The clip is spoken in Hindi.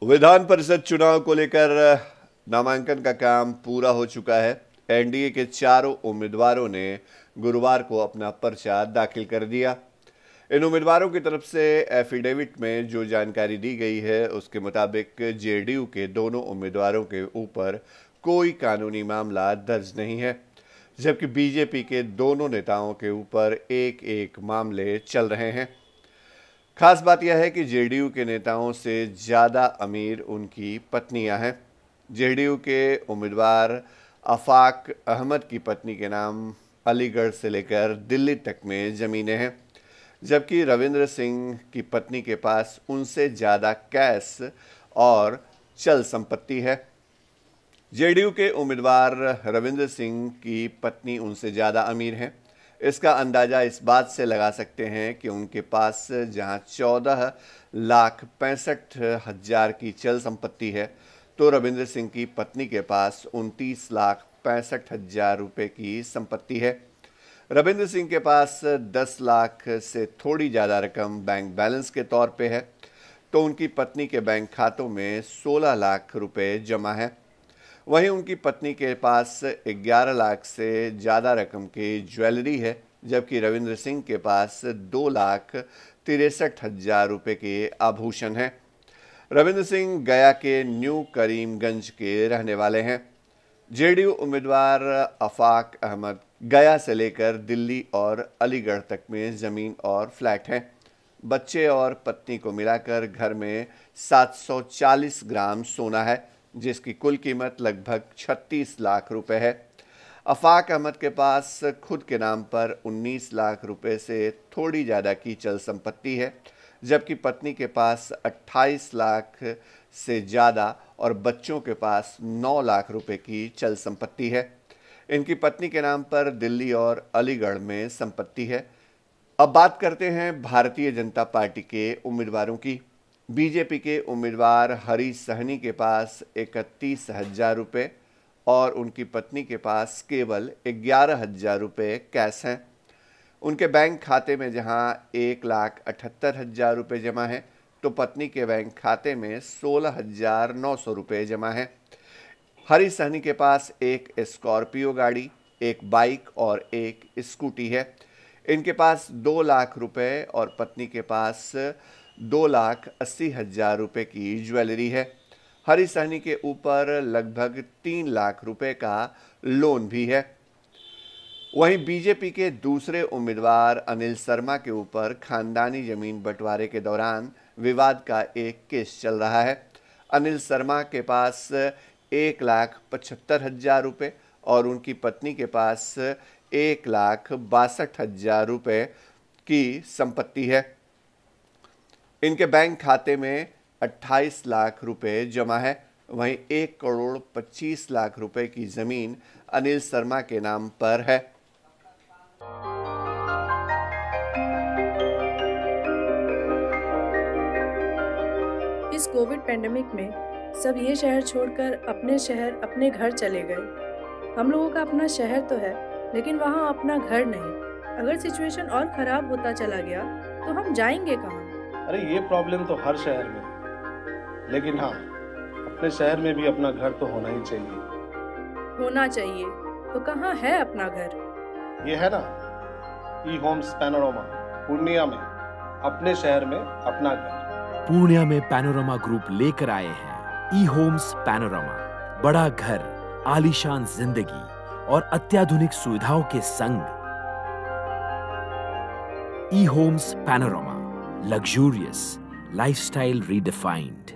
विधान परिषद चुनाव को लेकर नामांकन का काम पूरा हो चुका है। एनडीए के चारों उम्मीदवारों ने गुरुवार को अपना पर्चा दाखिल कर दिया। इन उम्मीदवारों की तरफ से एफिडेविट में जो जानकारी दी गई है उसके मुताबिक जेडीयू के दोनों उम्मीदवारों के ऊपर कोई कानूनी मामला दर्ज नहीं है, जबकि बीजेपी के दोनों नेताओं के ऊपर एक एक मामले चल रहे हैं। खास बात यह है कि जेडीयू के नेताओं से ज़्यादा अमीर उनकी पत्नियां हैं। जेडीयू के उम्मीदवार आफाक अहमद की पत्नी के नाम अलीगढ़ से लेकर दिल्ली तक में ज़मीनें हैं, जबकि रविंद्र सिंह की पत्नी के पास उनसे ज़्यादा कैश और चल संपत्ति है। जेडीयू के उम्मीदवार रविंद्र सिंह की पत्नी उनसे ज़्यादा अमीर हैं। इसका अंदाज़ा इस बात से लगा सकते हैं कि उनके पास जहां 14,65,000 की चल संपत्ति है, तो रविंद्र सिंह की पत्नी के पास 29,65,000 रुपये की संपत्ति है। रविंद्र सिंह के पास 10 लाख से थोड़ी ज़्यादा रकम बैंक बैलेंस के तौर पे है, तो उनकी पत्नी के बैंक खातों में 16 लाख रुपए जमा है। वहीं उनकी पत्नी के पास 11 लाख से ज़्यादा रकम की ज्वेलरी है, जबकि रविंद्र सिंह के पास 2,63,000 रुपये के आभूषण हैं। रविंद्र सिंह गया के न्यू करीमगंज के रहने वाले हैं। जेडीयू उम्मीदवार आफाक अहमद गया से लेकर दिल्ली और अलीगढ़ तक में ज़मीन और फ्लैट हैं। बच्चे और पत्नी को मिलाकर घर में 740 ग्राम सोना है, जिसकी कुल कीमत लगभग 36 लाख रुपए है। आफाक अहमद के पास खुद के नाम पर 19 लाख रुपए से थोड़ी ज़्यादा की चल संपत्ति है, जबकि पत्नी के पास 28 लाख से ज़्यादा और बच्चों के पास 9 लाख रुपए की चल संपत्ति है। इनकी पत्नी के नाम पर दिल्ली और अलीगढ़ में संपत्ति है। अब बात करते हैं भारतीय जनता पार्टी के उम्मीदवारों की। बीजेपी के उम्मीदवार हरीश सहनी के पास 31,000 रुपये और उनकी पत्नी के पास केवल 11,000 रुपये कैश हैं। उनके बैंक खाते में जहां 1,78,000 रुपये जमा है, तो पत्नी के बैंक खाते में 16,900 रुपये जमा है। हरीश सहनी के पास एक स्कॉर्पियो गाड़ी, एक बाइक और एक स्कूटी है। इनके पास 2 लाख रुपए और पत्नी के पास 2,80,000 रुपये की ज्वेलरी है। हरीश सहनी के ऊपर लगभग 3 लाख रुपए का लोन भी है। वहीं बीजेपी के दूसरे उम्मीदवार अनिल शर्मा के ऊपर खानदानी जमीन बंटवारे के दौरान विवाद का एक केस चल रहा है। अनिल शर्मा के पास 1,75,000 रुपये और उनकी पत्नी के पास 1,62,000 रुपये की संपत्ति है। इनके बैंक खाते में 28 लाख रुपए जमा है। वहीं 1,25,00,000 रुपए की जमीन अनिल शर्मा के नाम पर है। इस कोविड पेंडेमिक में सब ये शहर छोड़कर अपने शहर अपने घर चले गए। हम लोगों का अपना शहर तो है, लेकिन वहाँ अपना घर नहीं। अगर सिचुएशन और खराब होता चला गया तो हम जाएंगे कहाँ? अरे ये प्रॉब्लम तो हर शहर में है, लेकिन हाँ, अपने शहर में भी अपना घर तो होना ही चाहिए। होना चाहिए तो कहाँ है अपना घर? ये है ना, ई होम्स पैनोरमा, पूर्णिया में, अपने शहर में अपना घर। पूर्णिया में पैनोरमा ग्रुप लेकर आए हैं ई होम्स पैनोरमा। बड़ा घर, आलीशान जिंदगी और अत्याधुनिक सुविधाओं के संग। E Homes Panorama, luxurious lifestyle redefined।